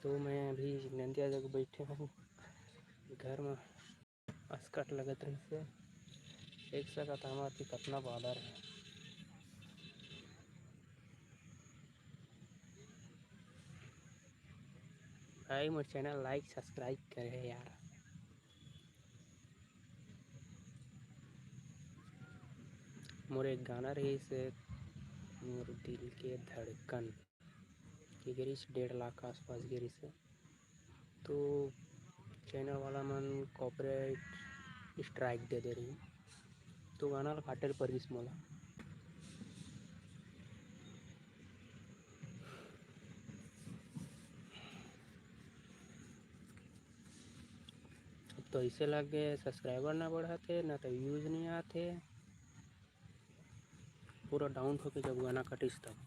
तो मैं अभी नंदिया जगह बैठे हूँ घर में अस्कट लगत रही से एक सकत हमारे कितना बादर है। भाई मोर चैनल लाइक सब्सक्राइब करे यार। मोर एक गाना रही से मोर दिल के धड़कन की गिरी 1.5 लाख आसपास गिरी से, तो चैनल वाला मन कॉपीराइट स्ट्राइक दे रही, तो गाना ला काटे पर गिस मोला। तो इसे लगे सब्सक्राइबर ना बढ़ाते ना तो व्यूज़ नहीं आते, पूरा डाउन होके जब गाना कटिस तब।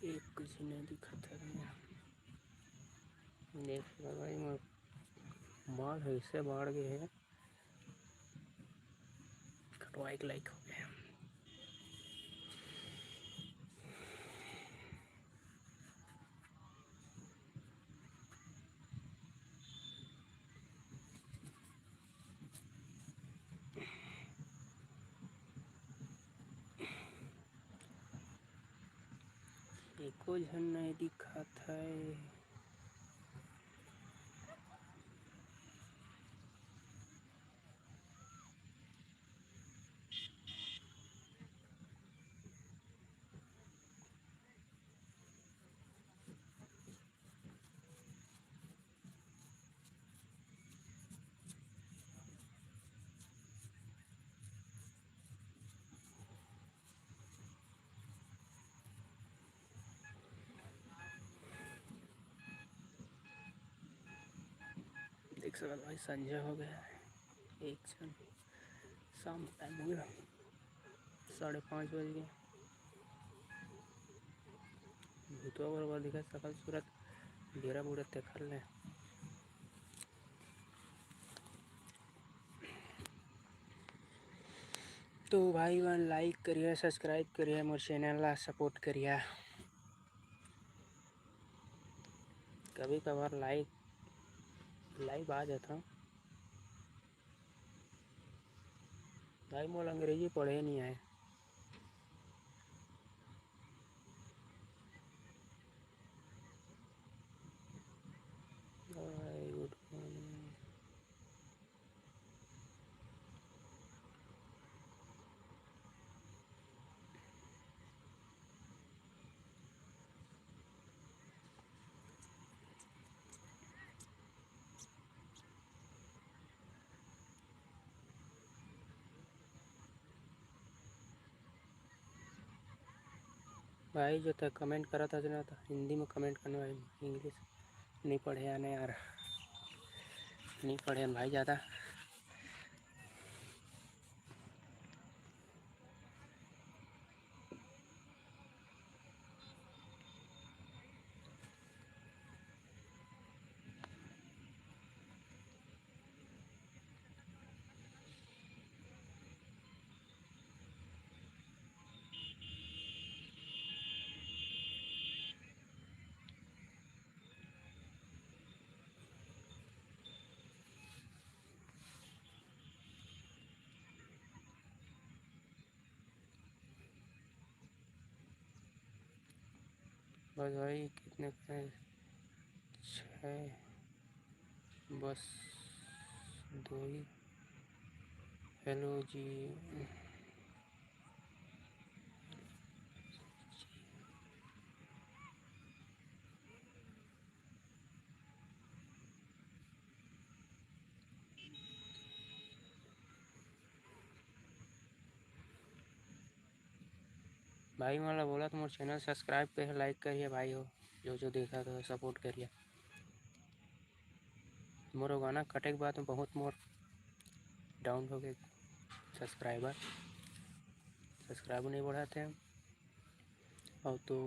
एक कुछ नहीं दिखत है, देख भाई बाढ़ ऐसे बाढ़ गए है कटवाई के लायक हो गए। एको झन नहीं दिखत है। देख सकते भाई संजय हो गया है, एक क्षण शाम टाइम हो गया, 5:30 बज गए। भूतवा बरबर दिखा सकल सूरत बेरा बुरा देखल ले। तो भाई बहन लाइक करिए सब्सक्राइब करिए मोर चैनल ला सपोर्ट करिए। कभी कभार लाइव आ जाता हूँ भाई, मोल अंग्रेजी पढ़े नहीं आए। गुड मॉर्निंग भाई, जो तक कमेंट करा था ना तो हिंदी में कमेंट करने भाई, इंग्लिश नहीं पढ़े आने यार, नहीं पढ़े भाई ज़्यादा। बस भाई कितने का है? 6, बस 2 ही। हेलो जी। भाई मला बोला तो मोर चैनल सब्सक्राइब करिए लाइक करिए भाई हो, जो देखा तो सपोर्ट करिए। मोर गाना कटे के बाद बहुत मोर डाउन हो गए सब्सक्राइबर नहीं बढ़ाते हैं, और तो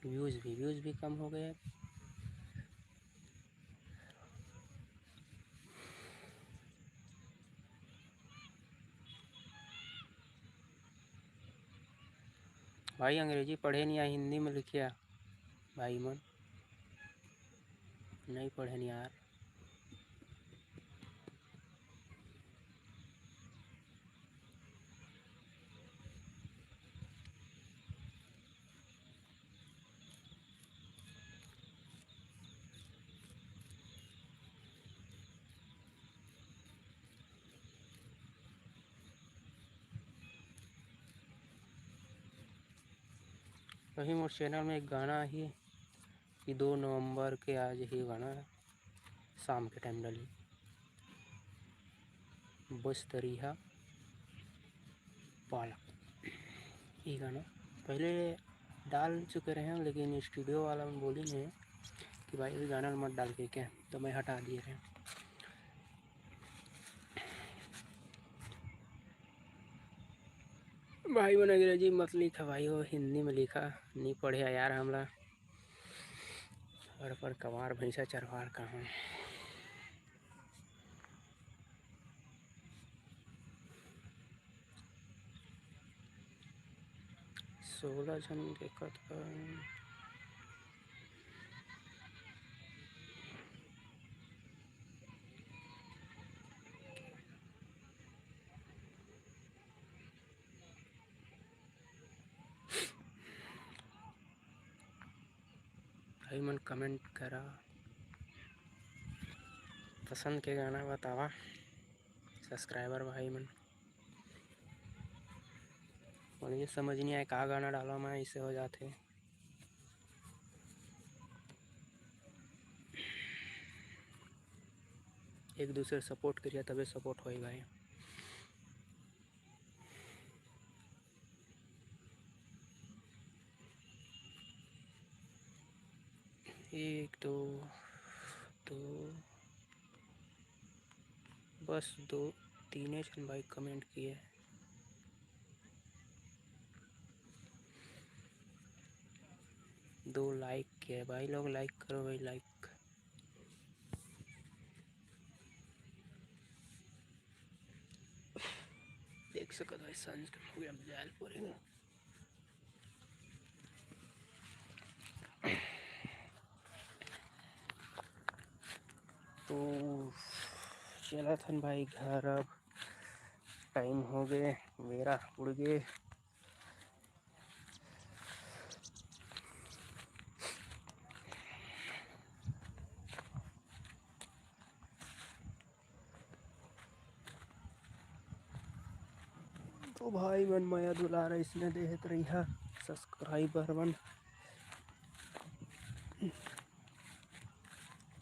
व्यूज़ भी कम हो गए। भाई अंग्रेजी पढ़े नहीं, या हिंदी में लिखिए भाई मन, नहीं पढ़े नहीं यार। वही मोर चैनल में एक गाना ही कि 2 नवंबर के आज ही गाना शाम के टाइम डाली, बस तरीहा पालक, ये गाना पहले डाल चुके रहे हैं, लेकिन स्टूडियो वाला में बोली नहीं कि भाई इस गाना मत डाल के क्या, तो मैं हटा दिए रहे। भाई मन अंग्रेजी मत लिखा भाई, वो हिंदी में लिखा, नहीं पढ़े यार हमला, और पर कवार भैंसा चरवार कहाँ। 16 जन के कथा। भाई मन कमेंट करा, पसंद के गाना बतावा सब्सक्राइबर भाई मन। मुझे समझ नहीं आया का गाना डाला मैं, इससे हो जाते। एक दूसरे सपोर्ट करिए तभी सपोर्ट होई भाई। एक दो बस 2-3 जन भाई कमेंट किए। दो लाइक किया भाई, लोग लाइक करो भाई, लाइक। देख सकते भाई सांझ हो गया जाल पड़ेगा। तो चला था भाई घर, अब टाइम हो गए, मेरा उड़ गए। तो भाई मन माया दुलारा इसने देहत रही है सब्सक्राइबर मन,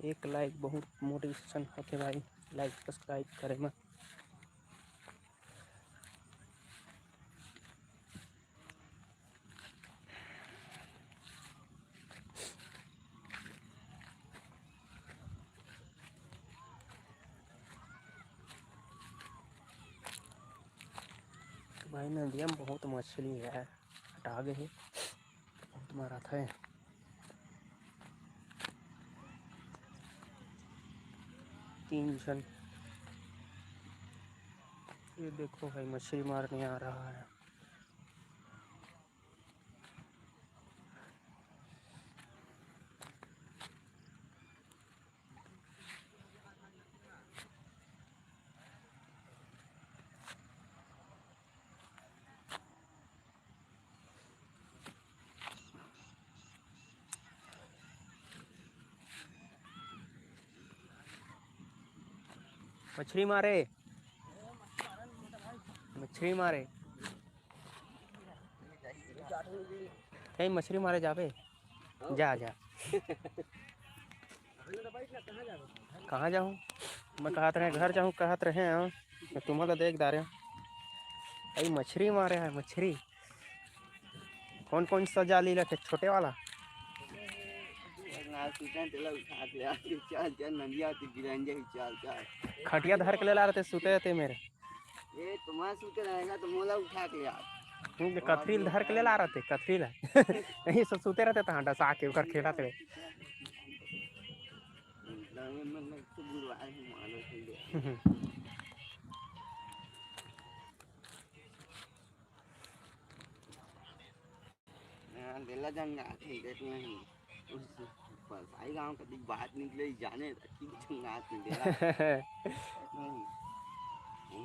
एक लाइक बहुत मोटिवेशन होते भाई, लाइक सब्सक्राइब करे में। भाई नदिया में बहुत मछली है, हटा गए है, बहुत मारा था। तीन जन, ये देखो भाई मछली मारने आ रहा है। मछली मारे, मछली मारे, कहीं मछली मारे जावे, जा जा। कहाँ जाऊँ मैं, कहत रहे घर जाऊँ, कहत रहे मैं तुम्हारा देख दारे भाई मछली मारे है। मछली कौन कौन सा जाली रखे, छोटे वाला खटिया धर के ले ला रहे थे, सुते थे मेरे ये तुम्हारा सूते रहेगा तो मोला उठा के यार कथरील धर के ले ला रहते कथरील यही सब सूते रहते तो डसा के ओकर खेला थे दिल्ला जंग नहीं साई गांव का बात निकले जाने चंगात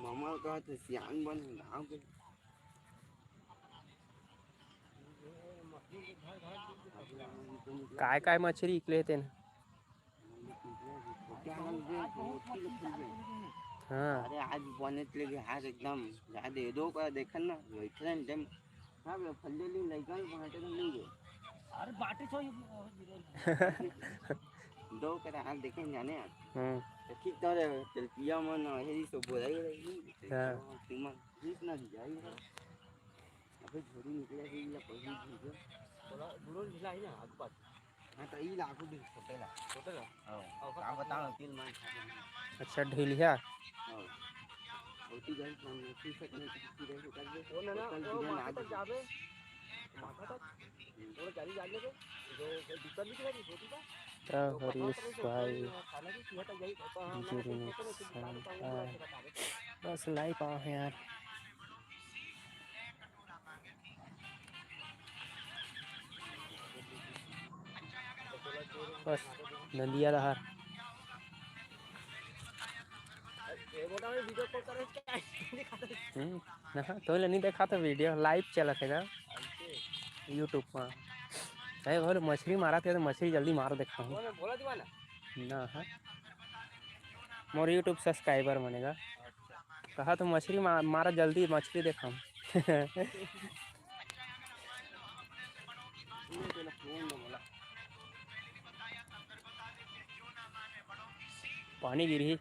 मामा का तो सियान बन गांव के काय काय मछली निकले थे हाँ अरे आज बने लगे आज एकदम याद है दो का देखन ना बैठे टाइम हां फल्ले ली लइकन बाटे नहीं गए अरे बाटे छो दो का हाल देखे जाने यार तो ठीक तो चल पिया मन हेरी सो बोलाई हां तुम ठीक ना जाई अबे झोरी निकले ही या पहली झोरी थोड़ा दूर ढिला है ना आगे पास हां तो ई लागू भी छोटे ला हां का बताओ 3 मान अच्छा ढीलिया हां ओटी गई ठीक से नहीं की रहे कर दे ओ ना ओ माथा तक जावे माथा तक थोड़ा गाड़ी जा लेगे जो दिक्कत नहीं करेगी छोटी का हरीश भाई बस लाइव आओ यार बस नंदिया दहार तो नहीं देखा था वीडियो लाइव चला थे ना यूट्यूब पर अरे बोले मछली मारा थे तो मछली जल्दी मार देखा हूँ ना है मोर यूट्यूब सब्सक्राइबर बनेगा कहा तो मछली मारा जल्दी मछली देखा हूँ पानी गिरी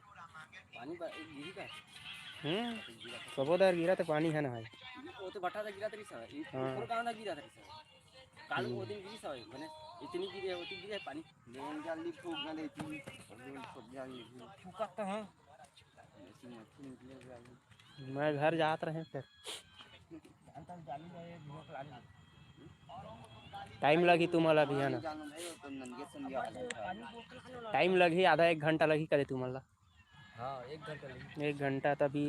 सबोदर गिरा तो पानी है ना भाई वो तो बट्टा गिरा तरी सब ऊपर कहां ना गिरा तरी सब काल वो दिन गिरी सब माने इतनी गिरे होती गिरे पानी लेन जल्दी फूक गले थी सब जल्दी फूकत है ऐसी मछली निकले मैं घर जात रहे फिर टाइम लगी तुम्हारा भी है ना टाइम लगी आधा 1 घंटा लगी करे तुम्हारा हाँ 1 घंटा लगी 1 घंटा तभी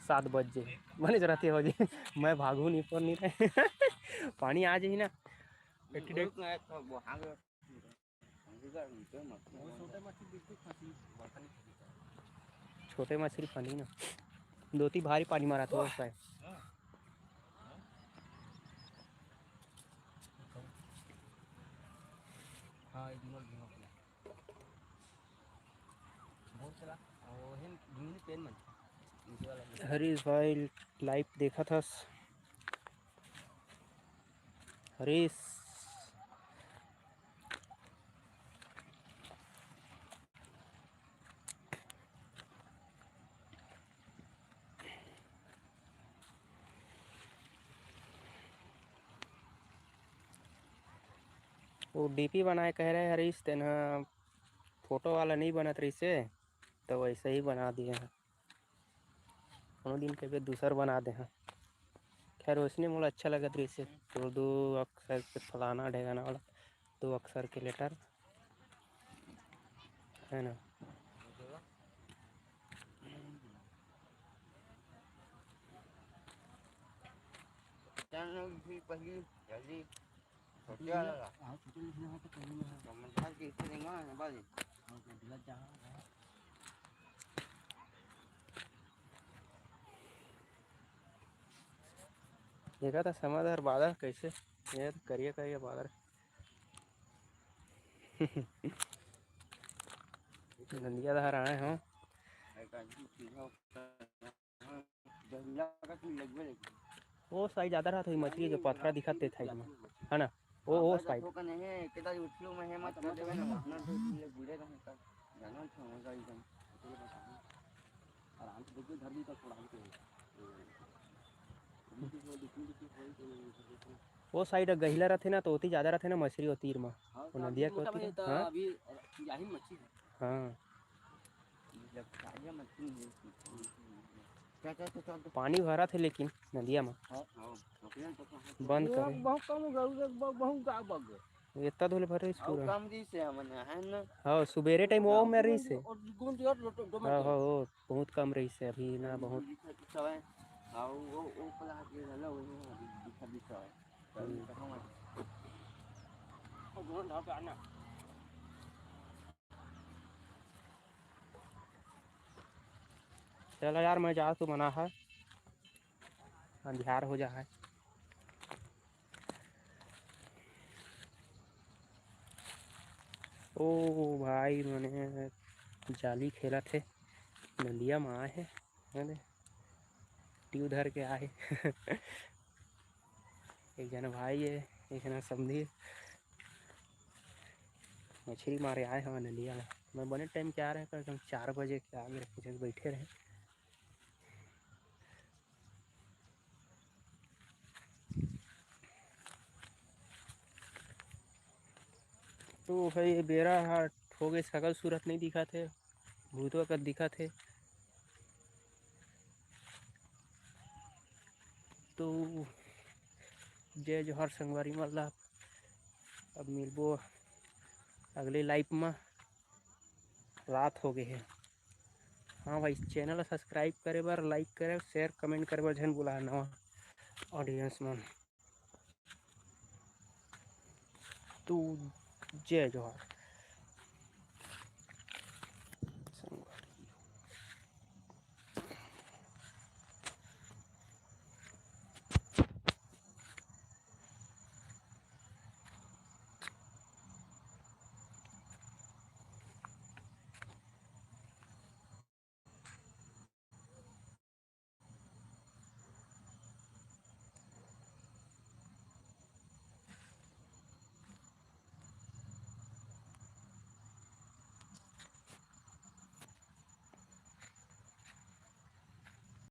7 बजे बने रहते हो जी मैं भागू नहीं पर नहीं रहे पानी आ जाए ना छोटे मछली फनी ना 2-3 भारी पानी मारा था उसका हाँ हरीश भाई लाइव देखा था हरीश वो डीपी बनाए कह रहे हरीश तेना फोटो वाला नहीं बनत रही से तो वैसे ही बना दिए हैं कोनो दिन के दूसर बना दे हैं खैर उसने मुझे अच्छा लगा रही से तो 2 अक्षर के फलाना ढेगाना वाला 2 अक्षर के लेटर है ना पहली जल्दी छोटे वाला हां छोटे लिखना तो पहले में समझा के इसे देंगे ना बाजी हां तो दिला जा देखा था समाधार बादल कैसे ये करिए बादल नंदिया धार आए हो वो साइज ज्यादा रहा था मछली जो पथरा दिखाते थे है ना वो साइज वो साइड गहिला रहते ना तो होती ज्यादा रहते ना मछली होती इरमा वो नदिया को होती हां अभी यही मच्छी हां पानी भरा थे लेकिन नदिया में बंद करे इतना धोले भरे पूरा हाँ सुबेरे टाइम वो में रही से हाँ हाँ वो बहुत कम रही से अभी ना बहुत चलो यार मैं जा तो मना है अंधियार हो जा है ओ भाई मैंने जाली खेला थे नदिया में आए हैं मैंने ट्यू धर के आए एक जना भाई है एक जना समझी मछली मारे आए हैं नदिया में मैं बने टाइम क्या रहे एकदम 4 बजे के आगे बैठे रहे तो भाई बेरा हाट हो गए सकल सूरत नहीं दिखा थे भूतवा का दिखा थे तो जय जोहर संगवारी मतलब अब मिलबो अगले लाइफ में रात हो गए है हाँ भाई चैनल सब्सक्राइब करे बार लाइक करे शेयर कमेंट करे बार झन बुला नवा ऑडियंस में तो जय जोहर।